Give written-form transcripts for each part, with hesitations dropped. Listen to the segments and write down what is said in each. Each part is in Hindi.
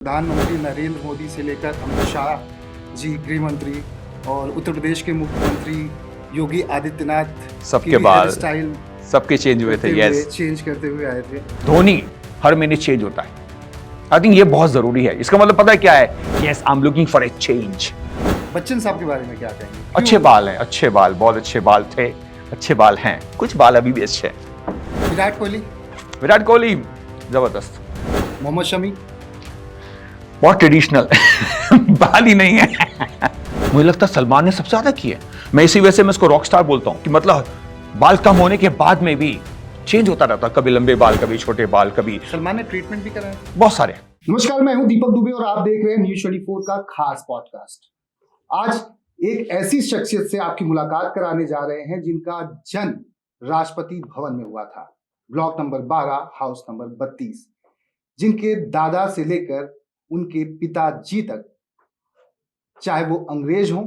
प्रधानमंत्री नरेंद्र मोदी से लेकर अमित शाह जी गृह मंत्री और उत्तर प्रदेश के मुख्यमंत्री योगी आदित्यनाथ सबके बाल स्टाइल सबके चेंज हुए थे। यस, चेंज करते हुए आए थे। धोनी हर महीने चेंज होता है। आई थिंक ये बहुत जरूरी है। इसका मतलब पता है क्या है? Yes, I am looking for a change. Bachchan साहब के बारे में क्या कहेंगे? अच्छे बाल हैं, अच्छे बाल, बहुत अच्छे बाल थे, अच्छे बाल हैं, कुछ बाल अभी भी अच्छे हैं। विराट कोहली जबरदस्त। मोहम्मद शमी बहुत ट्रेडिशनल बाल ही नहीं है। मुझे लगता है सलमान ने सबसे ज्यादा किया। मैं इसी वजह से मैं इसको रॉक स्टार बोलता हूँ कि मतलब बाल कम होने के बाद में भी चेंज होता रहता, कभी लंबे बाल, कभी छोटे बाल, कभी सलमान ने ट्रीटमेंट भी कराया, बहुत सारे। नमस्कार, मैं हूं दीपक दुबे और आप देख रहे हैं न्यूज़ 24 का खास पॉडकास्ट। आज एक ऐसी शख्सियत से आपकी मुलाकात कराने जा रहे हैं जिनका जन्म राष्ट्रपति भवन में हुआ था, ब्लॉक नंबर 12, हाउस नंबर 32, जिनके दादा से लेकर उनके पिताजी तक, चाहे वो अंग्रेज हों,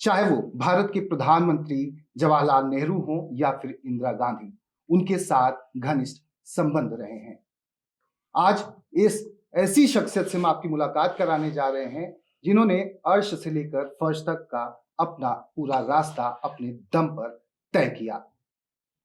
चाहे वो भारत के प्रधानमंत्री जवाहरलाल नेहरू हों या फिर इंदिरा गांधी, उनके साथ घनिष्ठ संबंध रहे हैं। आज इस ऐसी शख्सियत से हम आपकी मुलाकात कराने जा रहे हैं जिन्होंने अर्श से लेकर फर्श तक का अपना पूरा रास्ता अपने दम पर तय किया।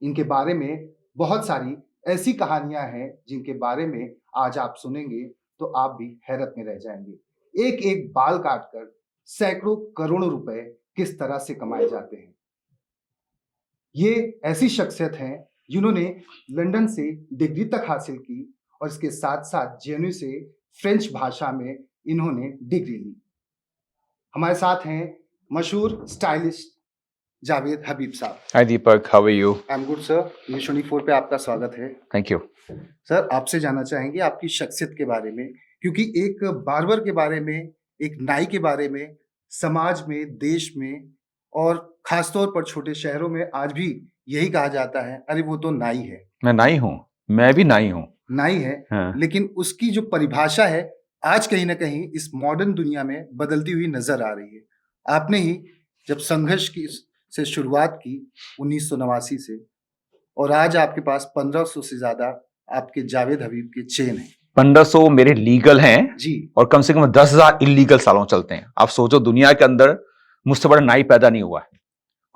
इनके बारे में बहुत सारी ऐसी कहानियां हैं जिनके बारे में आज आप सुनेंगे तो आप भी हैरत में रह जाएंगे। एक एक बाल काटकर सैकड़ों करोड़ों रुपए किस तरह से कमाए जाते हैं। ये ऐसी शख्सियत हैं जिन्होंने लंदन से डिग्री तक हासिल की और इसके साथ साथ जेएनयू से फ्रेंच भाषा में इन्होंने डिग्री ली। हमारे साथ हैं मशहूर स्टाइलिस्ट जावेद हबीब साहब। Hi Deepak, how are you? I am good sir. News 24 पे आपका स्वागत है। थैंक यू सर, आपसे जानना चाहेंगे आपकी शख्सियत के बारे में, क्योंकि एक बार्बर के बारे में, एक नाई के बारे में समाज में, देश में और खासतौर पर छोटे शहरों में आज भी यही कहा जाता है, अरे वो तो नाई है। मैं नाई हूँ, मैं भी नाई हूँ। नाई है, हाँ। लेकिन उसकी जो परिभाषा है आज कहीं ना कहीं इस मॉडर्न दुनिया में बदलती हुई नजर आ रही है। आपने ही जब संघर्ष की से शुरुआत की 1989 से, और आज आपके पास 1500 से ज्यादा आपके जावेद हबीब के चेन हैं। 1500 मेरे लीगल हैं जी, और कम से कम 10,000 इलीगल सालों चलते हैं। आप सोचो, दुनिया के अंदर मुझसे बड़ा नाई पैदा नहीं हुआ है।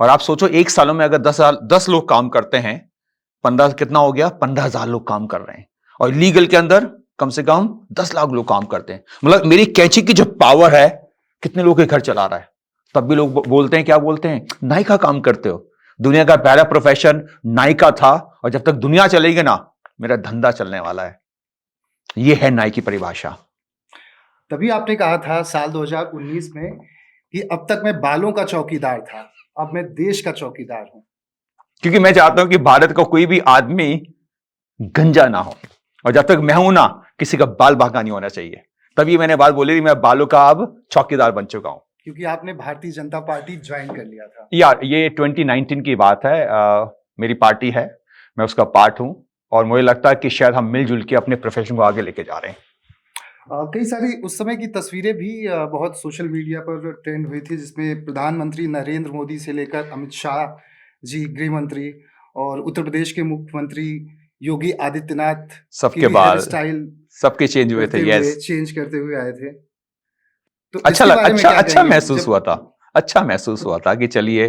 और आप सोचो, एक सालों में अगर 10 लोग काम करते हैं, 15 कितना हो गया? 15,000 लोग काम कर रहे हैं। और लीगल के अंदर कम से कम 10 लाख लोग काम करते हैं। मतलब मेरी कैंची की जो पावर है, कितने लोग के घर चला रहा है। तब भी लोग बोलते हैं, क्या बोलते हैं? नाई का काम करते हो। दुनिया का पहला प्रोफेशन नाई का था, और जब तक दुनिया चलेगी ना, मेरा धंधा चलने वाला है। यह है नाई की परिभाषा। तभी आपने कहा था साल 2019 में कि अब तक मैं बालों का चौकीदार था, अब मैं देश का चौकीदार हूं। क्योंकि मैं चाहता हूं कि भारत का कोई भी आदमी गंजा ना हो, और जब तक मैं हूं ना, किसी का बाल बांका नहीं होना चाहिए। तभी मैंने बात बोली थी, मैं बालों का अब चौकीदार बन चुका हूं। क्योंकि आपने भारतीय जनता पार्टी ज्वाइन कर लिया था। यार, ये 2019 की बात है। मेरी पार्टी है, मैं उसका पार्ट हूं, और मुझे लगता है कि शायद हम मिलजुल के अपने प्रोफेशन को आगे लेके जा रहे हैं। कई सारी उस समय की तस्वीरें भी बहुत सोशल मीडिया पर ट्रेंड हुई थी, जिसमें प्रधानमंत्री नरेंद्र मोदी से लेकर अमित शाह जी गृह मंत्री और उत्तर प्रदेश के मुख्यमंत्री योगी आदित्यनाथ सबके बाल स्टाइल सबके चेंज हुए थे। यस, चेंज करते हुए आए थे। तो अच्छा महसूस हुआ था। अच्छा महसूस हुआ था कि चलिए,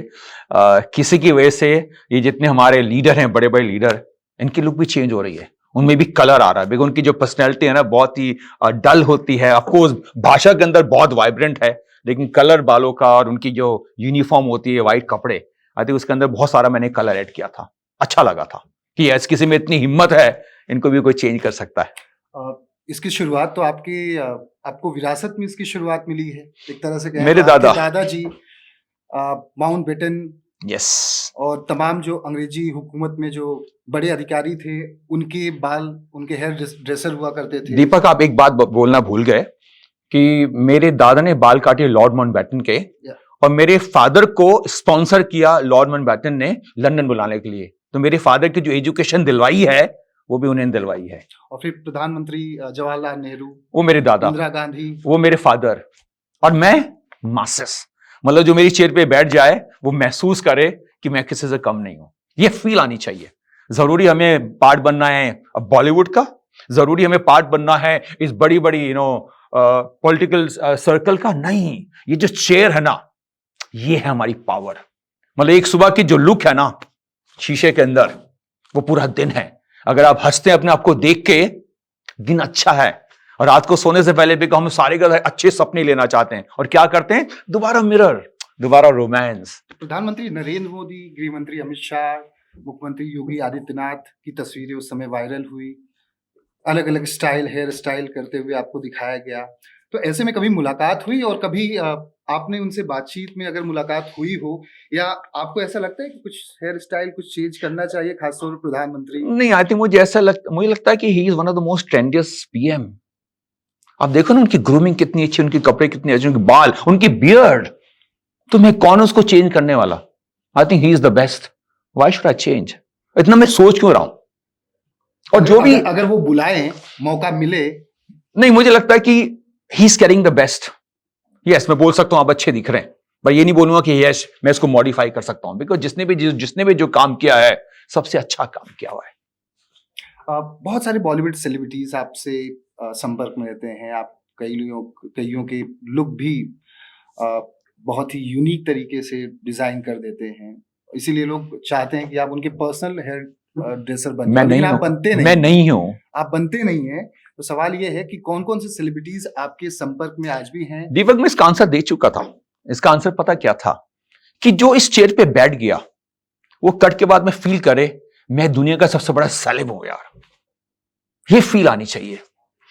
किसी की वजह से ये जितने हमारे लीडर हैं, बड़े बड़े लीडर, इनकी लुक भी चेंज हो रही है, उनमें भी कलर आ रहा है। उनकी जो पर्सनैलिटी है ना, बहुत ही डल होती है। ऑफकोर्स भाषा के अंदर बहुत वाइब्रेंट है, लेकिन कलर बालों का और उनकी जो यूनिफॉर्म होती है, व्हाइट कपड़े, आई थिंक उसके अंदर बहुत सारा मैंने कलर ऐड किया था। अच्छा लगा था कि यस, किसी में इतनी हिम्मत है, इनको भी कोई चेंज कर सकता है। इसकी शुरुआत तो आपको विरासत में इसकी शुरुआत मिली है, एक तरह से कहें। मेरे दादाजी माउंटबेटन, यस, और तमाम जो अंग्रेजी हुकूमत में जो बड़े अधिकारी थे, उनके बाल, उनके हेयर ड्रेसर हुआ करते थे। दीपक, आप एक बात बोलना भूल गए कि मेरे दादा ने बाल काटे लॉर्ड माउंटबेटन के, और मेरे फादर को स्पॉन्सर किया लॉर्ड माउंटबेटन ने लंदन बुलाने के लिए। तो मेरे फादर की जो एजुकेशन दिलवाई है, वो भी उन्हें दिलवाई है। और फिर प्रधानमंत्री जवाहरलाल नेहरू, वो मेरे दादा। इंदिरा गांधी, वो मेरे फादर। और मैं मासेस, मतलब जो मेरी चेयर पे बैठ जाए वो महसूस करे कि मैं किसी से कम नहीं हूं। ये फील आनी चाहिए। जरूरी हमें पार्ट बनना है बॉलीवुड का, जरूरी हमें पार्ट बनना है इस बड़ी बड़ी पॉलिटिकल सर्कल का, नहीं, ये जो चेयर है ना, ये है हमारी पावर। मतलब एक सुबह की जो लुक है ना शीशे के अंदर, वो पूरा दिन है। अगर आप हंसते हैं अपने आप को देख के, दिन अच्छा है। और रात को सोने से पहले भी हम सारे का अच्छे सपने लेना चाहते हैं, और क्या करते हैं, दोबारा मिरर, दोबारा रोमांस। प्रधानमंत्री नरेंद्र मोदी, गृह मंत्री अमित शाह, मुख्यमंत्री योगी आदित्यनाथ की तस्वीरें उस समय वायरल हुई। अलग अलग स्टाइल, हेयर स्टाइल करते हुए आपको दिखाया गया। तो ऐसे में कभी मुलाकात हुई, और कभी आपने उनसे बातचीत में अगर मुलाकात हुई हो, या आपको ऐसा लगता है कि कुछ हेयर स्टाइल कुछ चेंज करना चाहिए, खासतौर पर प्रधानमंत्री? नहीं, आई थिंक मुझे लगता है कि he is one of the most trendiest PM. आप देखो ना, उनकी ग्रूमिंग कितनी अच्छी, उनके कपड़े कितने अच्छे, उनके बाल, उनकी बियर्ड। तो मैं कौन उसको चेंज करने वाला? I think he is the best. Why should I change? इतना मैं सोच क्यों रहा हूं? और जो भी अगर वो बुलाएं, मौका मिले। नहीं, मुझे लगता है कि he is carrying the best. Yes, मैं बोल सकता हूं आप अच्छे दिख रहे हैं, पर ये नहीं बोलूंगा कि यस मैं इसको मॉडिफाई कर सकता हूं, बिकॉज जिसने भी जो काम किया है, सबसे अच्छा काम किया हुआ है। बहुत सारे बॉलीवुड सेलिब्रिटीज आपसे संपर्क में रहते हैं। आप कईयों के लुक भी बहुत ही यूनिक तरीके से डिजाइन कर देते हैं, इसीलिए लोग चाहते हैं कि आप उनके पर्सनल हेयर ड्रेसर बन जाएं, लेकिन आप बनते नहीं। मैं नहीं हूं। आप बनते नहीं हैं। तो सवाल ये है कि कौन कौन से सेलिब्रिटीज आपके संपर्क में आज भी हैं? दीपक, मैं इसका आंसर दे चुका था। इसका आंसर पता क्या था? कि जो इस चेयर पे बैठ गया, वो कट के बाद में फील करे मैं दुनिया का सबसे बड़ा सेलेब हूं यार। ये फील आनी चाहिए।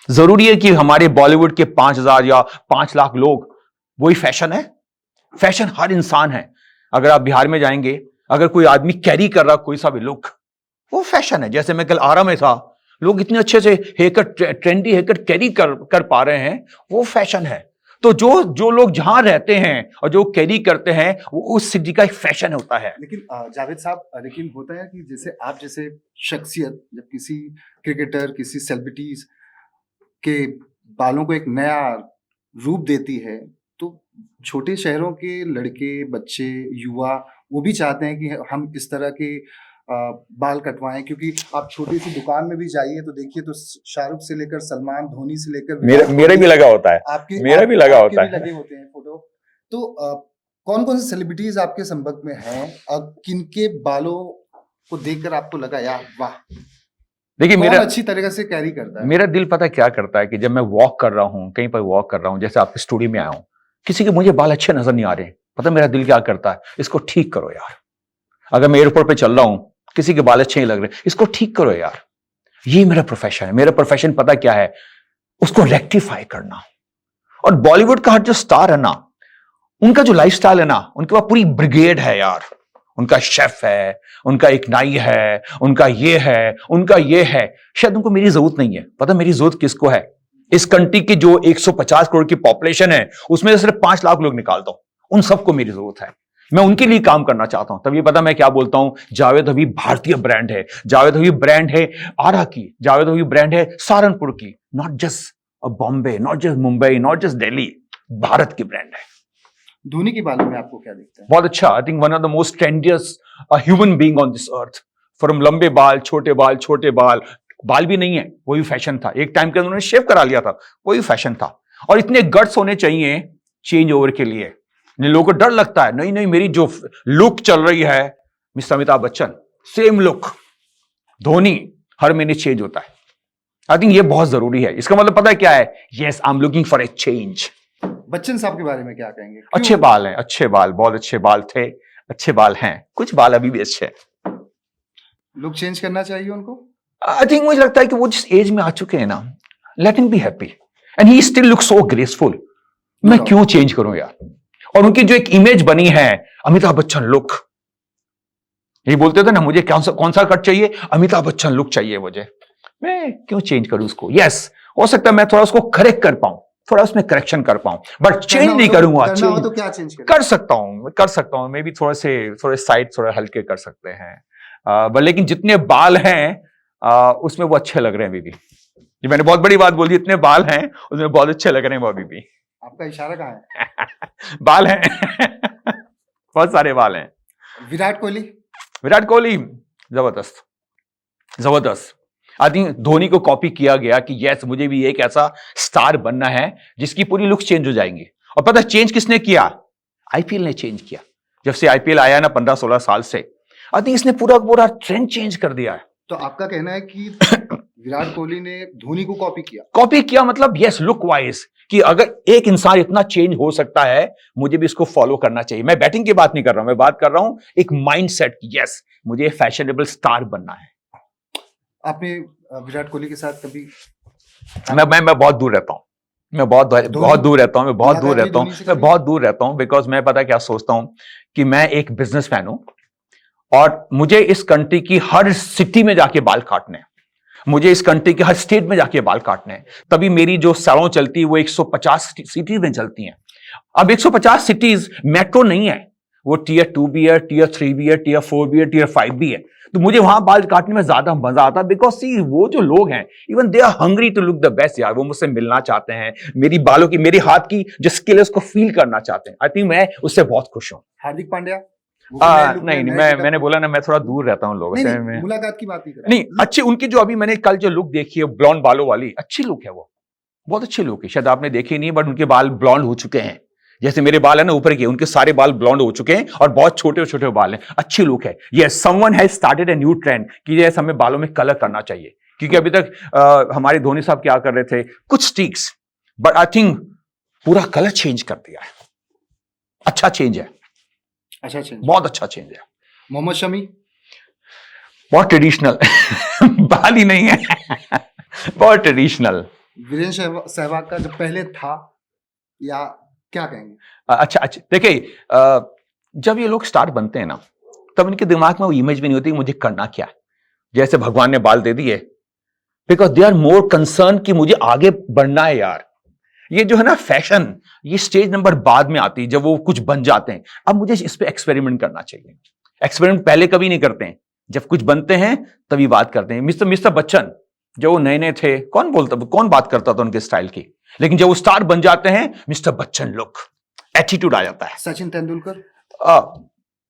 जरूरी है कि हमारे बॉलीवुड के 5,000 या 5 लाख लोग, वही फैशन है? फैशन हर इंसान है। अगर आप बिहार में जाएंगे, अगर कोई आदमी कैरी कर रहा कोई सा भी लुक, वो फैशन है। जैसे मैं कल आरा में था, लोग इतने अच्छे से हेयरकट, ट्रेंडी हेयरकट कैरी कर पा रहे हैं, वो फैशन है। तो जो लोग जहां रहते हैं और जो कैरी करते हैं, वो उस सिटी का एक फैशन होता है। लेकिन जावेद साहब, लेकिन होता है कि जैसे आप जैसे शख्सियत जब किसी क्रिकेटर, किसी सेलिब्रिटीज के बालों को एक नया रूप देती है, तो छोटे शहरों के लड़के, बच्चे, युवा, वो भी चाहते हैं कि हम इस तरह के बाल कटवाएं। क्योंकि आप छोटी सी दुकान में भी जाइए तो देखिए, तो शाहरुख से लेकर सलमान, धोनी से लेकर मेरे भी लगा होता है, मेरा भी लगा होता है, लगे होते हैं फोटो। तो कौन कौन से सेलिब्रिटीज आपके संपर्क में हैं, और किनके बालों को देखकर आपको लगा यार वाह, देखिए मेरा अच्छी तरीके से कैरी करता है? मेरा दिल पता क्या करता है कि जब मैं वॉक कर रहा हूं, कहीं पर वॉक कर रहा हूं, जैसे आपके स्टूडियो में आया हूं, किसी के मुझे बाल अच्छे नजर नहीं आ रहे, पता मेरा दिल क्या करता है, इसको ठीक करो यार। अगर मैं एयरपोर्ट पे चल रहा हूं, किसी के बाल अच्छे नहीं लग रहे, इसको ठीक करो यार। ये मेरा प्रोफेशन है। मेरा प्रोफेशन पता क्या है, उसको रेक्टिफाई करना। और बॉलीवुड का हर जो स्टार है ना, उनका जो लाइफस्टाइल है ना, उनके पास पूरी ब्रिगेड है यार। उनका शेफ है, उनका एक नाई है, उनका ये है, उनका ये है। शायद उनको मेरी जरूरत नहीं है। पता मेरी जरूरत किसको है? इस कंट्री की जो 150 करोड़ की पॉपुलेशन है, उसमें से सिर्फ 5 लाख लोग निकालता हूं, उन सबको मेरी जरूरत है। मैं उनके लिए काम करना चाहता हूं। तब ये पता मैं क्या बोलता हूं, जावेद हबीब भारतीय ब्रांड है, जावेद हबीब ब्रांड है आरा की, जावेद हबीब ब्रांड है सहारनपुर की, not just Bombay, not just Mumbai, not just Delhi, Bharat की ब्रांड है। धोनी के बालों में आपको क्या दिखता है? बहुत अच्छा। I think one of the most trendiest human being on this earth. From लंबे बाल, छोटे बाल, छोटे बाल भी नहीं है, वही फैशन था। एक टाइम के अंदर उन्होंने शेव करा लिया था, वही फैशन था। और इतने गट्स होने चाहिए चेंज ओवर के लिए। लोगों को डर लगता है, नहीं नहीं मेरी जो लुक चल रही है, mister Amitabh Bachchan same look, Dhoni हर महीने चेंज होता है। आई थिंक ये बहुत जरूरी है। इसका मतलब पता है क्या है, yes I am looking for a change. Bachchan साहब के बारे में क्या कहेंगे? अच्छे बाल हैं, अच्छे बाल, बहुत अच्छे बाल थे, अच्छे बाल हैं, कुछ बाल अभी भी अच्छे हैं। लुक चेंज करना चाहिए उनको? आई थिंक मुझे लगता है कि वो जिस एज में आ चुके हैं ना, let him be happy and he still look so graceful. मैं क्यों चेंज करूं यार? और उनकी जो एक इमेज बनी है, अमिताभ बच्चन लुक, ये बोलते थे ना मुझे कौन सा कट चाहिए, अमिताभ बच्चन लुक चाहिए मुझे, मैं क्यों चेंज करूं उसको? यस, हो सकता है मैं थोड़ा उसको करेक्ट कर पाऊं, थोड़ा उसमें करेक्शन कर पाऊं, बट चेंज नहीं करूंगा। तो क्या चेंज कर सकता हूं मे बी थोड़े साइड थोड़े हल्के कर सकते हैं। लेकिन जितने बाल हैं उसमें वो अच्छे लग रहे हैं अभी भी। ये मैंने बहुत बड़ी बात बोली, इतने बाल हैं उसमें बहुत अच्छे लग रहे हैं वो अभी भी। आपका इशारा कहाँ है? बाल हैं बहुत सारे बाल हैं। विराट कोहली जबरदस्त जबरदस्त। आई थिंक धोनी को कॉपी किया गया कि यस मुझे भी एक ऐसा स्टार बनना है जिसकी पूरी लुक चेंज हो जाएंगी। और पता चेंज किसने किया? आईपीएल ने चेंज किया। जब से आईपीएल आया ना 15-16 साल से, आई थिंक इसने पूरा पूरा ट्रेंड चेंज कर दिया है। तो आपका कहना है कि विराट कोहली ने धोनी को कॉपी किया मतलब यस लुक वाइज, कि अगर एक इंसान इतना चेंज हो सकता है मुझे भी इसको फॉलो करना चाहिए। मैं बैटिंग की बात नहीं कर रहा हूं, मैं बात कर रहा हूं एक माइंडसेट, यस मुझे फैशनेबल स्टार बनना है। आपने विराट कोहली के साथ कभी मैं बहुत दूर रहता हूं, मैं बहुत दूर रहता हूं, मैं बहुत दूर रहता हूं, मैं बहुत दूर रहता हूं, बिकॉज मैं पता क्या सोचता हूं कि मैं एक बिजनेसमैन हूं और मुझे इस कंट्री की हर सिटी में जाके बाल काटने हैं, मुझे इस कंट्री के हर स्टेट में जाके बाल काटने हैं, तभी मेरी जो सैलून चलती है वो 150 सिटीज में चलती हैं। अब 150 सिटीज मेट्रो नहीं है, वो टीयर 2 भी है, टीयर 3 भी है, टीयर 4 भी है, टीयर 5 भी है। तो मुझे वहां बाल काटने में ज्यादा मजा आता है, बिकॉज सी वो जो लोग हैं even they are hungry to look the best यार, वो मुझसे मिलना चाहते हैं, मेरी बालों की, मेरे हाथ की जो स्किल है उसको फील करना चाहते हैं। आई थिंक मैं उससे बहुत खुश हूं। हार्दिक पांड्या नहीं, मैंने बोला ना, मैं थोड़ा दूर रहता हूँ लोगों से। मुलाकात की बात नहीं, अच्छी उनकी जो अभी मैंने कल जो लुक देखी है ब्लॉन्ड बालों वाली, अच्छी लुक है, वो बहुत अच्छी लुक है। शायद आपने देखी नहीं, बट उनके बाल ब्लॉन्ड हो चुके हैं, जैसे मेरे बाल है ना ऊपर के, उनके सारे बाल ब्लॉन्ड हो चुके हैं और बहुत छोटे छोटे बाल हैं, अच्छी लुक है। Yes, someone has started a new trend कि जैसे हमें बालों में कलर करना चाहिए, क्योंकि अभी तक हमारे धोनी साहब क्या कर रहे थे, कुछ स्टिक्स, बट आई थिंक पूरा कलर चेंज कर दिया है। अच्छा चेंज है, बहुत अच्छा चेंज है। मोहम्मद शमी बहुत ट्रेडिशनल बाल ही नहीं है बहुत ट्रेडिशनल। वीरेंद्र सहवाग का जो पहले था, या क्या कहेंगे? अच्छा, देखिए जब ये लोग स्टार बनते हैं ना, तब इनके दिमाग में वो इमेज भी नहीं होती मुझे करना क्या है। जैसे भगवान ने बाल दे दिए, because they are more concern कि मुझे आगे बढ़ना है यार। ये जो है ना फैशन, ये स्टेज नंबर बाद में आती है जब वो कुछ बन जाते हैं। अब मुझे इस पे एक्सपेरिमेंट करना चाहिए। एक्सपेरिमेंट पहले कभी नहीं करते हैं, जब कुछ बनते हैं तभी बात करते हैं। मिस्टर बच्चन जब वो नए नए थे, कौन बात करता था उनके स्टाइल की, लेकिन जब वो स्टार बन जाते हैं, मिस्टर बच्चन लुक, एटीट्यूड आ जाता है। सचिन तेंदुलकर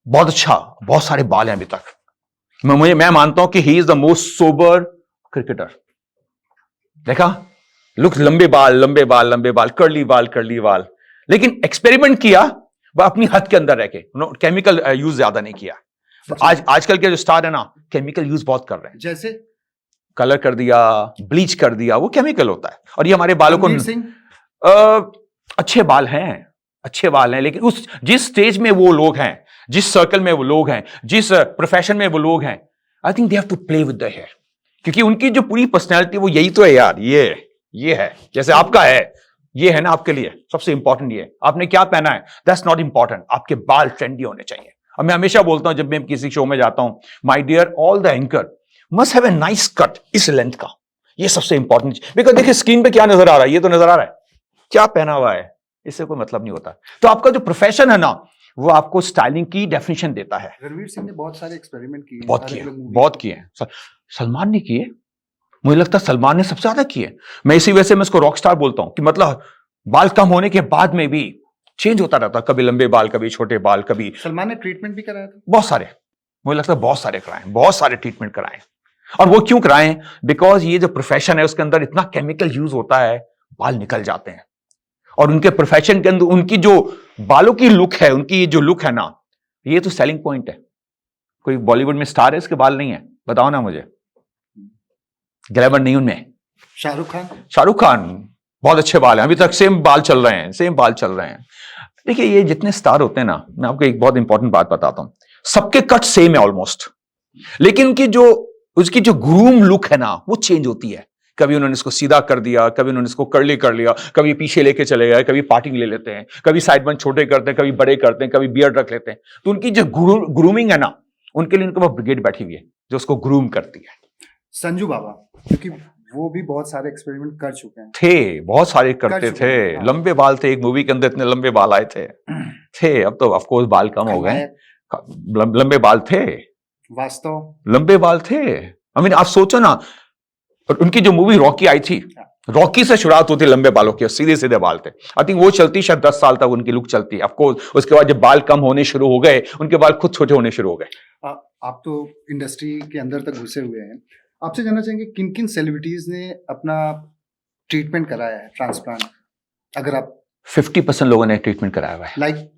बहुत अच्छा, बहुत सारे बाल हैं अभी तक। मैं मानता हूं कि he is the most sober cricketer. देखा, लुक, लंबे बाल, कर्ली बाल, लेकिन एक्सपेरिमेंट किया वह अपनी हद के अंदर रह के, केमिकल यूज ज्यादा नहीं किया। आजकल के जो स्टार है ना, केमिकल यूज बहुत कर रहे हैं, जैसे कलर कर दिया, ब्लीच कर दिया, वो केमिकल होता है। और ये हमारे बालों को अच्छे बाल हैं, लेकिन जिस स्टेज में वो लोग हैं, जिस सर्कल में वो लोग हैं, जिस प्रोफेशन में वो लोग हैं, I think they have to play with the hair, क्योंकि उनकी जो पूरी पर्सनैलिटी वो यही तो है यार। ये है, जैसे आपका है, ये है ना आपके लिए सबसे इंपॉर्टेंट। ये आपने क्या पहना है, दैट्स नॉट इंपॉर्टेंट, आपके बाल ट्रेंडी होने चाहिए। और मैं हमेशा बोलता हूं जब मैं किसी शो में जाता हूं, my dear all the anchor must have a nice cut, इस लेंथ का, ये सबसे इंपॉर्टेंट। बिकॉज देखिए स्क्रीन पे क्या नजर आ रहा है, ये तो नजर आ रहा है, क्या पहना हुआ है, इससे कोई मतलब नहीं होता। तो आपका जो प्रोफेशन है ना, वो आपको स्टाइलिंग की डेफिनेशन देता है। रणवीर सिंह ने बहुत सारे एक्सपेरिमेंट किए, बहुत किए। सलमान ने किए, मुझे लगता है सलमान ने सबसे ज्यादा किए। मैं इसी वजह से मैं इसको रॉक स्टार बोलता हूं, कि मतलब बाल कम होने के बाद में भी चेंज होता रहता, कभी लंबे बाल, कभी छोटे बाल, कभी। सलमान ने ट्रीटमेंट भी कराया था, बहुत सारे, मुझे लगता है बहुत सारे कराए, बहुत सारे ट्रीटमेंट कराए। और वो क्यों कराए? बिकॉज ये जो प्रोफेशन है उसके अंदर इतना केमिकल यूज होता है, बाल निकल जाते हैं। और उनके प्रोफेशन के अंदर उनकी जो बालों की लुक है, उनकी जो लुक है ना, ये तो सेलिंग पॉइंट है। कोई बॉलीवुड में स्टार है इसके बाल नहीं है, बताओ ना मुझे, ग्लैमर नहीं उनमें। शाहरुख खान बहुत अच्छे बाल हैं, अभी तक सेम बाल चल रहे हैं। देखिए ये जितने स्टार होते हैं ना, मैं आपको एक बहुत इंपॉर्टेंट बात बताता हूं, सबके कट सेम है ऑलमोस्ट, लेकिन उसकी जो ग्रूम लुक है ना, वो चेंज होती है। कभी उन्होंने इसको सीधा कर दिया, कभी उन्होंने इसको कर्ली कर लिया, कभी पीछे लेके चले गए, कभी पार्टिंग ले लेते हैं, कभी साइड बन छोटे करते हैं, कभी बड़े करते हैं, कभी बियर्ड रख लेते हैं। तो उनकी जो ग्रूमिंग है ना, उनके लिए उनके पास ब्रिगेड बैठी हुई है जो उसको ग्रूम करती है। संजू बाबा, क्योंकि वो भी बहुत सारे एक्सपेरिमेंट कर चुके हैं, बहुत सारे करते थे। लंबे बाल थे, एक मूवी के अंदर इतने लंबे बाल आए थे। अब तो ऑफ कोर्स बाल कम हो गए, लंबे बाल थे, वास्तव लंबे बाल थे। आई मीन आप सोचो ना, उनकी जो मूवी रॉकी आई थी, रॉकी से शुरुआत होती लंबे बालों की, सीधे बाल थे। आई थिंक वो चलती शायद 10 साल तक उनकी लुक चलती। ऑफ कोर्स उसके बाद जब बाल कम होने शुरू हो गए, उनके बाल खुद छोटे होने शुरू हो गए। आप तो इंडस्ट्री के अंदर तक घुसे हुए हैं, आपसे जानना चाहेंगे किन किन सेलिब्रिटीज ने अपना ट्रीटमेंट कराया है ट्रांसप्लांट, अगर आप 50% लोगों ने ट्रीटमेंट कराया हुआ है, लाइक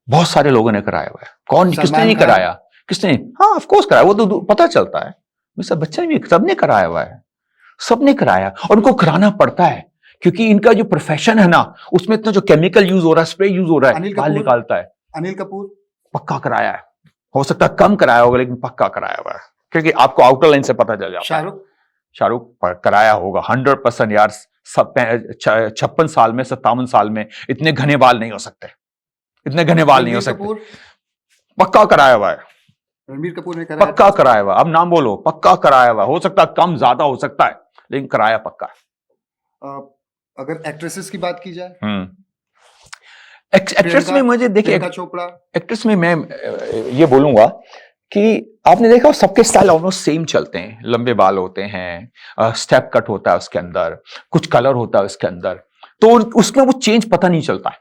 बहुत सारे लोगों ने कराया हुआ है। कौन, किसने सलमान नहीं खान? कराया, किसने? हाँ ऑफ कोर्स कराया, वो तो पता चलता है। मिस्टर बच्चन भी सबने कराया हुआ है, सबने कराया, और उनको कराना पड़ता है क्योंकि इनका जो प्रोफेशन है ना, उसमें इतना जो केमिकल यूज हो रहा है, स्प्रे यूज हो रहा है, अनिल बाल कपूर? निकालता है। अनिल कपूर पक्का कराया है, हो सकता है कम कराया होगा लेकिन पक्का कराया हुआ है, क्योंकि आपको आउटर लाइन से पता चल जाता है। शाहरुख? शाहरुख कराया होगा 100% यार। 56 साल में, 57 साल में इतने घने बाल नहीं हो सकते, इतने घने बाल नहीं हो रणबीर सकते। कपूर? पक्का कराया हुआ है, रणबीर कपूर ने कराया पक्का कराया हुआ। अब नाम बोलो, पक्का कराया हुआ। हो सकता है कम ज्यादा हो सकता है, लेकिन कराया पक्का है। अगर एक्ट्रेसेस की बात की जाए, एक्ट्रेस में मुझे देखिए, प्रियंका चोपड़ा? एक्ट्रेस में मैं ये बोलूंगा कि आपने देखा सबके स्टाइल ऑलमोस्ट सेम चलते हैं। लंबे बाल होते हैं, स्टेप कट होता है उसके अंदर, कुछ कलर होता है उसके अंदर, तो उसमें वो चेंज पता नहीं चलता है।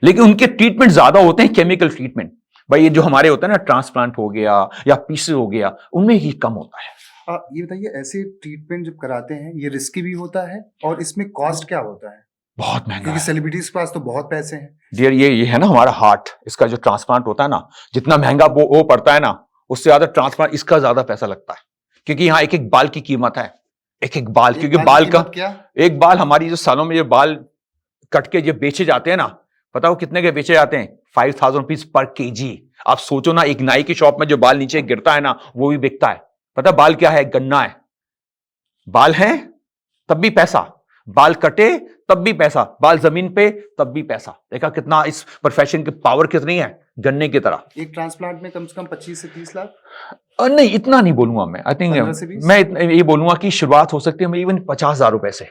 लेकिन उनके ट्रीटमेंट ज्यादा होते हैं केमिकल ट्रीटमेंट। भाई ये जो हमारे होता है ना, ट्रांसप्लांट हो गया या पीसी हो गया, उनमें ही कम होता है। ये बताइए, ऐसे ट्रीटमेंट जब कराते हैं ये रिस्की भी होता है, और इसमें कॉस्ट क्या होता है? बहुत महंगा क्योंकि है सेलिब्रिटीज के पास तो बहुत पैसे हैं। डियर। ये है ना हमारा हार्ट, इसका जो ट्रांसप्लांट होता है ना, जितना महंगा वो पड़ता है ना, उससे ज्यादा ट्रांसप्लांट इसका ज्यादा पैसा लगता है, क्योंकि यहाँ एक एक बाल की कीमत है, एक एक बाल। क्योंकि बाल का क्या? एक बाल, हमारी जो सालों में जो बाल कट के जो बेचे जाते हैं ना, पता हो कितने के बेचे जाते हैं? 5000 रुपीज पर केजी। आप सोचो ना, एक नाई की शॉप में जो बाल नीचे गिरता है ना, वो भी बिकता है। पता बाल क्या है? गन्ना है। बाल है तब भी पैसा, बाल कटे तब भी पैसा, बाल जमीन पे तब भी पैसा। देखा कितना इस प्रोफेशन की पावर कितनी है, गन्ने की तरह। एक ट्रांसप्लांट में कम से कम 25 से 30 लाख? नहीं इतना नहीं बोलूंगा मैं, आई 15 से थिंक 20? मैं ये बोलूंगा कि शुरुआत हो सकती है इवन 50,000 रुपए से।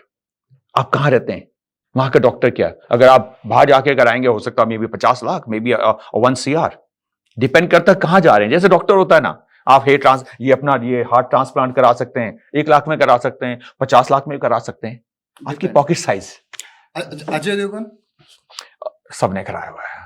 आप कहां रहते हैं, वहां का डॉक्टर क्या है? अगर आप बाहर जाके कराएंगे, हो सकता है may be 50 lakh, may be 1 CR। Depend करता है कहां जा रहे हैं। जैसे डॉक्टर होता है ना, आप ये अपना ये हार्ट ट्रांसप्लांट करा सकते हैं, 1 लाख में करा सकते हैं, 50 लाख में करा सकते हैं, आपकी पॉकेट साइज। अजय देवगन? सबने कराया हुआ है,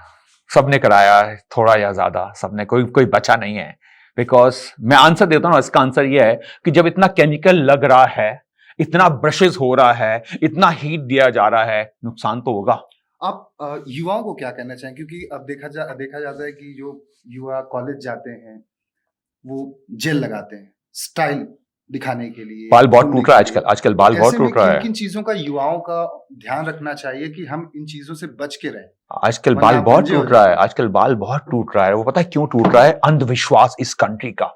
सबने कराया है, थोड़ा या ज्यादा सबने, कोई बचा नहीं है। बिकॉज मैं आंसर देता हूं, इसका आंसर यह है कि जब इतना केमिकल लग रहा है, इतना ब्रशेस हो रहा है, इतना हीट दिया जा रहा है, नुकसान तो होगा। आप युवाओं को क्या कहना चाहें, क्योंकि अब देखा जाता है कि जो युवा कॉलेज जाते हैं वो जेल लगाते हैं स्टाइल दिखाने के लिए, बाल बहुत घूमने टूट रहा है के लिए। आजकल बाल बहुत ऐसे में टूट रहा किन किन है। चीजों का युवाओं का ध्यान रखना चाहिए कि हम इन चीजों से बच के रहें? आजकल वरना बाल आप बहुत गंजे हो टूट रहा है, जाएंगे। आजकल बाल बहुत टूट रहा है। वो पता है क्यों टूट रहा है? अंधविश्वास इस कंट्री का।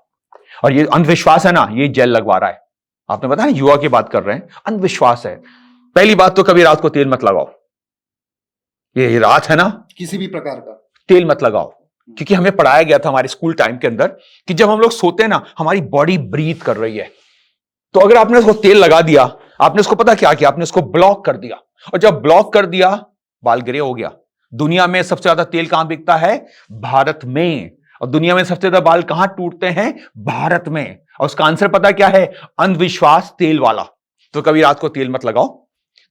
और ये अंधविश्वास है ना, ये जेल लगवा रहा है। आपने बताया ना, युवा की बात कर रहे हैं, अंधविश्वास है। पहली बात तो कभी रात को तेल मत लगाओ, ये रात है ना, किसी भी प्रकार का तेल मत लगाओ। क्योंकि हमें पढ़ाया गया था हमारे स्कूल टाइम के अंदर कि जब हम लोग सोते हैं ना, हमारी बॉडी ब्रीथ कर रही है। तो अगर आपने उसको तेल लगा दिया, आपने उसको पता क्या किया, आपने उसको ब्लॉक कर दिया, और जब ब्लॉक कर दिया, बाल ग्रे हो गया। दुनिया में सबसे ज्यादा तेल कहां बिकता है? भारत में। और दुनिया में सबसे ज्यादा बाल कहां टूटते हैं? भारत में। और उसका आंसर पता क्या है? अंधविश्वास, तेल वाला। तो कभी रात को तेल मत लगाओ,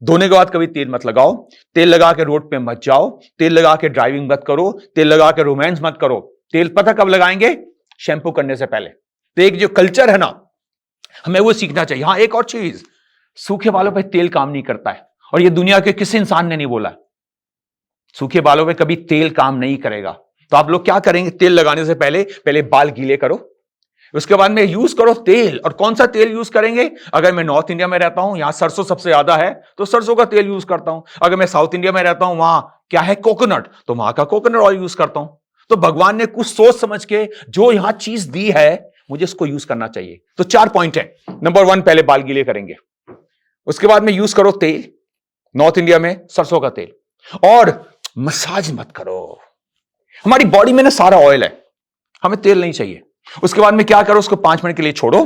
धोने के बाद कभी तेल मत लगाओ, तेल लगा के रोड पे मत जाओ, तेल लगा के ड्राइविंग मत करो, तेल लगा के रोमांस मत करो। तेल पता कब लगाएंगे? शैंपू करने से पहले। तो एक जो कल्चर है ना, हमें वो सीखना चाहिए। हाँ एक और चीज, सूखे बालों पे तेल काम नहीं करता है, और ये दुनिया के किसी इंसान ने नहीं बोला। सूखे बालों पे कभी तेल काम नहीं करेगा। तो आप लोग क्या करेंगे? तेल लगाने से पहले बाल गीले करो, उसके बाद में यूज करो तेल। और कौन सा तेल यूज करेंगे? अगर मैं नॉर्थ इंडिया में रहता हूं, यहां सरसों सबसे ज्यादा है, तो सरसों का तेल यूज करता हूं। अगर मैं साउथ इंडिया में रहता हूं, वहां क्या है? कोकोनट, तो वहां का कोकोनट ऑयल यूज करता हूं। तो भगवान ने कुछ सोच समझ के जो यहां चीज दी है, मुझे इसको यूज करना चाहिए। तो 4 पॉइंट है। नंबर 1, पहले बाल गीले करेंगे, उसके बाद में यूज करो तेल, नॉर्थ इंडिया में सरसों का तेल। और मसाज मत करो, हमारी बॉडी में ना सारा ऑयल है, हमें तेल नहीं चाहिए। उसके बाद में क्या करो? उसको 5 मिनट के लिए छोड़ो,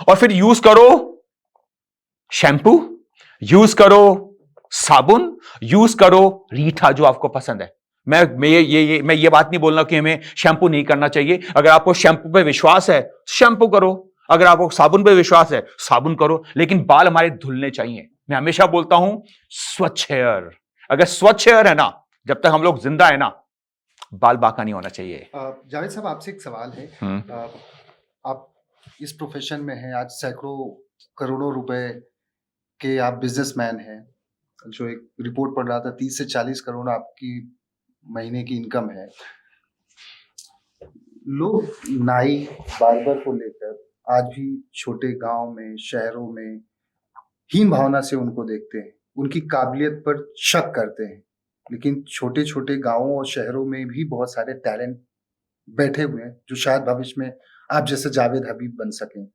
और फिर यूज करो शैम्पू, यूज करो साबुन, यूज करो रीठा, जो आपको पसंद है। मैं ये बात नहीं बोल रहा कि हमें शैम्पू नहीं करना चाहिए। अगर आपको शैम्पू पे विश्वास है, शैम्पू करो। अगर आपको साबुन पे विश्वास है, साबुन करो। लेकिन बाल हमारे धुलने चाहिए। मैं हमेशा बोलता हूं, स्वच्छ हेयर। अगर स्वच्छ हेयर है ना, जब तक हम लोग जिंदा है ना, बाल बांका नहीं होना चाहिए। जावेद साहब, आपसे एक सवाल है। आप इस प्रोफेशन में हैं, आज सैकड़ों करोड़ों रुपए के आप बिजनेसमैन हैं। जो एक रिपोर्ट पढ़ रहा था, 30 से 40 करोड़ आपकी महीने की इनकम है। लोग नाई, बार्बर को लेकर आज भी छोटे गांव में, शहरों में हीन भावना से उनको देखते हैं, उनकी काबिलियत पर शक करते हैं। लेकिन छोटे छोटे गांवों और शहरों में भी बहुत सारे टैलेंट बैठे हुए हैं, जो शायद भविष्य में आप जैसे जावेद हबीब बन सकें।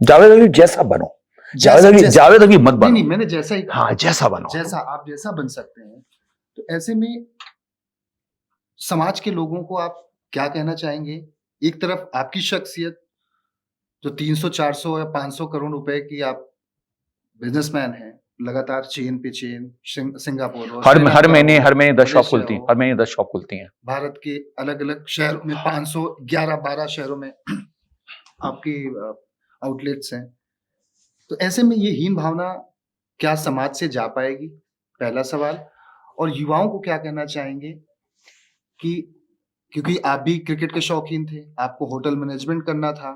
जावेद हबीब जैसा बनो, जावेद हबीब मत बनो। नहीं, मैंने जैसा ही कहा। हाँ, जैसा बनो, जैसा आप जैसा बन सकते हैं। तो ऐसे में समाज के लोगों को आप क्या कहना चाहेंगे? एक तरफ आपकी शख्सियत जो 300, 400 या 500 करोड़ रुपए की आप बिजनेसमैन हैं, लगातार चेन पे चेन, सिंगापुर और हर महीने 10 शॉप मलेशिया खुलती हैं, हो, हर महीने 10 शॉप खुलती हैं। भारत के अलग अलग शहरों में 511-12 शहरों में आपकी आउटलेट्स हैं। तो ऐसे में ये हीन भावना क्या समाज से जा पाएगी? पहला सवाल। और युवाओं को क्या कहना चाहेंगे कि क्योंकि आप भी क्रिकेट के शौकीन थे, आपको होटल मैनेजमेंट करना था,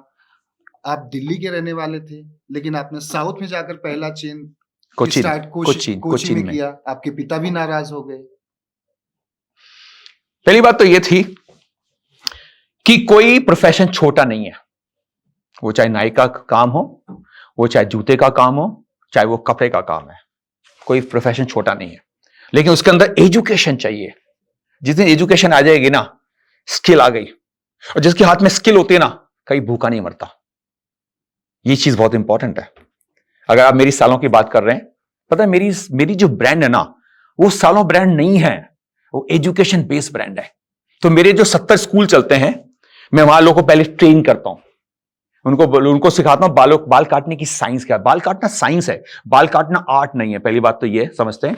आप दिल्ली के रहने वाले थे, लेकिन आपने साउथ में जाकर पहला चेन कोचीन में किया, आपके पिता भी नाराज हो गए। पहली बात तो यह थी कि कोई प्रोफेशन छोटा नहीं है, वो चाहे नाई का काम हो, वो चाहे जूते का काम हो, चाहे वो कपड़े का काम है, कोई प्रोफेशन छोटा नहीं है। लेकिन उसके अंदर एजुकेशन चाहिए। जिस दिन एजुकेशन आ जाएगी ना, स्किल आ गई, और जिसके हाथ में स्किल होती है ना, कहीं भूखा नहीं मरता। ये चीज बहुत इंपॉर्टेंट है। अगर आप मेरी सालों की बात कर रहे हैं, पता है मेरी जो ब्रांड है ना, वो सालों ब्रांड नहीं है, वो एजुकेशन बेस्ड ब्रांड है। तो मेरे जो 70 स्कूल चलते हैं, मैं वहां लोगों को पहले ट्रेन करता हूं, उनको सिखाता हूं बाल काटने की साइंस क्या है। बाल काटना साइंस है, बाल काटना आर्ट नहीं है। पहली बात तो ये समझते हैं,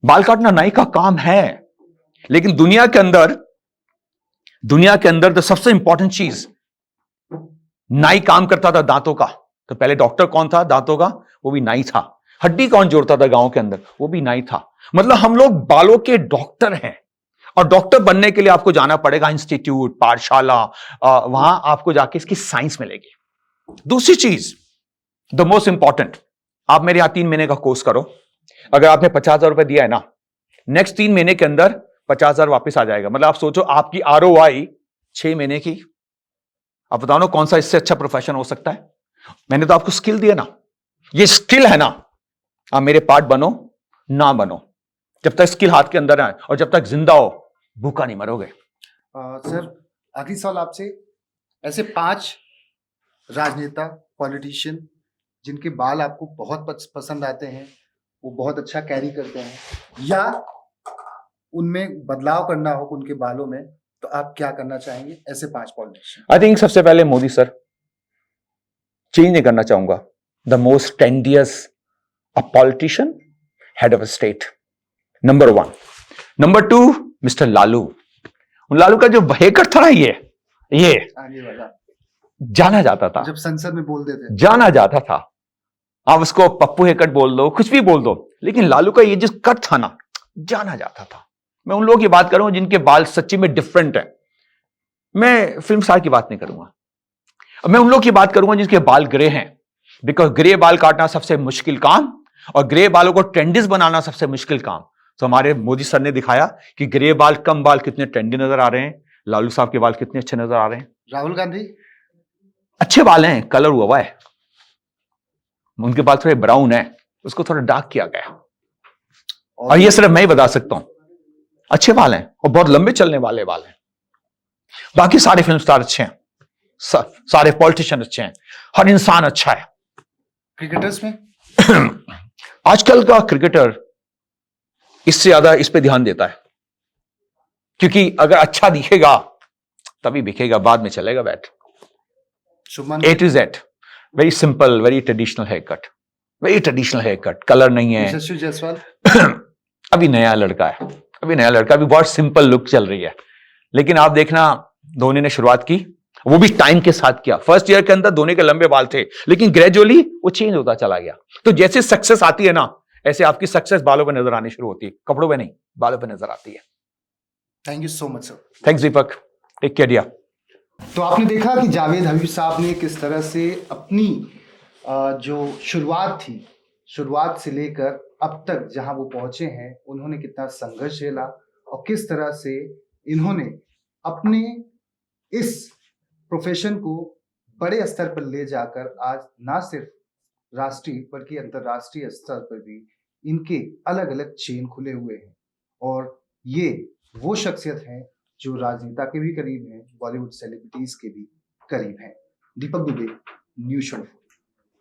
बाल काटना नाई का काम है। लेकिन दुनिया के अंदर तो सबसे इंपॉर्टेंट चीज, नाई काम करता था दांतों का, तो पहले डॉक्टर कौन था दांतों का? वो भी नाई था। हड्डी कौन जोड़ता था गांव के अंदर? वो भी नाई था। मतलब हम लोग बालों के डॉक्टर हैं। और डॉक्टर बनने के लिए आपको जाना पड़ेगा इंस्टीट्यूट, पाठशाला, वहां आपको जाके इसकी साइंस मिलेगी। दूसरी चीज, द मोस्ट इंपॉर्टेंट, आप मेरे यहां 3 महीने का कोर्स करो, अगर आपने 50,000 रुपए दिया है ना, नेक्स्ट 3 महीने के अंदर 50,000 वापस आ जाएगा। मतलब आप सोचो आपकी ROI 6 महीने की। आप बताओ ना कौन सा इससे अच्छा प्रोफेशन हो सकता है? मैंने तो आपको स्किल दिया ना, ये स्किल है ना, आप मेरे पार्ट बनो ना बनो, जब तक स्किल हाथ के अंदर आए और जब तक जिंदा हो, भूखा नहीं मरोगे। सर, आखिरी सवाल आपसे, ऐसे 5 राजनेता, पॉलिटिशियन जिनके बाल आपको बहुत पसंद आते हैं, वो बहुत अच्छा कैरी करते हैं, या उनमें बदलाव करना हो उनके बालों में, तो आप क्या करना चाहेंगे? ऐसे 5 पॉलिटिशियन। आई थिंक सबसे पहले मोदी सर, चेंज नहीं करना चाहूंगा। The most trendiest a politician, head of state, number 1। Number 2, mister Lalu का जो हेकर था ना, ये आगे वाला जाना जाता था, जब संसद में बोलते थे, जाना जाता था। आप उसको पप्पू हेकट बोल दो, कुछ भी बोल दो, लेकिन लालू का ये जो कट था ना, जाना जाता था। मैं उन लोगों की बात करूंगा जिनके बाल सच्ची में डिफरेंट है। मैं फिल्म स्टार की बात नहीं करूंगा। मैं उन लोगों की बात करूंगा जिनके बाल ग्रे हैं, बिकॉज ग्रे बाल काटना सबसे मुश्किल काम, और ग्रे बालों को ट्रेंडिस बनाना सबसे मुश्किल काम। तो हमारे मोदी सर ने दिखाया कि ग्रे बाल, कम बाल कितने ट्रेंडी नजर आ रहे हैं, लालू साहब के बाल कितने अच्छे नजर आ रहे हैं। राहुल गांधी अच्छे बाल हैं, कलर हुआ है, उनके बाल थोड़े ब्राउन है, उसको थोड़ा डार्क किया गया, और ये सिर्फ मैं ही बता सकता हूं। अच्छे बाल हैं और बहुत लंबे चलने वाले बाल हैं। बाकी सारे फिल्म स्टार अच्छे हैं, सारे पॉलिटिशियन अच्छे हैं, हर इंसान अच्छा है। क्रिकेटर्स में आजकल का क्रिकेटर इससे ज्यादा इस पे ध्यान देता है, क्योंकि अगर अच्छा दिखेगा तभी बिकेगा, बाद में चलेगा bat. A to Z, very simple, very traditional hair cut, very traditional hair cut, colour नहीं है। यशस्वी जायसवाल अभी नया लड़का है, अभी बहुत सिंपल लुक चल रही है। लेकिन आप देखना, धोनी ने शुरुआत की, वो भी टाइम के साथ किया। फर्स्ट ईयर के अंदर धोनी के लंबे बाल थे, लेकिन ग्रेजुअली वो चेंज होता चला गया। तो जैसे सक्सेस आती है ना, ऐसे आपकी सक्सेस बालों पे नजर आनी शुरू होती है, कपड़ों पे नहीं, बालों पे नजर आती है। Thank you so much sir. Thanks Deepak, take care dear. तो आपने देखा कि जावेद हबीब साहब ने किस तरह से अपनी जो शुरुआत से लेकर अब तक जहां वो पहुंचे हैं, उन्होंने कितना संघर्ष झेला और किस तरह से इन्होंने अपने इस प्रोफेशन को बड़े स्तर पर ले जाकर आज ना सिर्फ राष्ट्रीय बल्कि अंतर्राष्ट्रीय स्तर पर भी इनके अलग अलग चेन खुले हुए हैं। और ये वो शख्सियत हैं जो राजनेता के भी करीब हैं, बॉलीवुड सेलिब्रिटीज के भी करीब हैं। दीपक दुबे, न्यूज़ 24।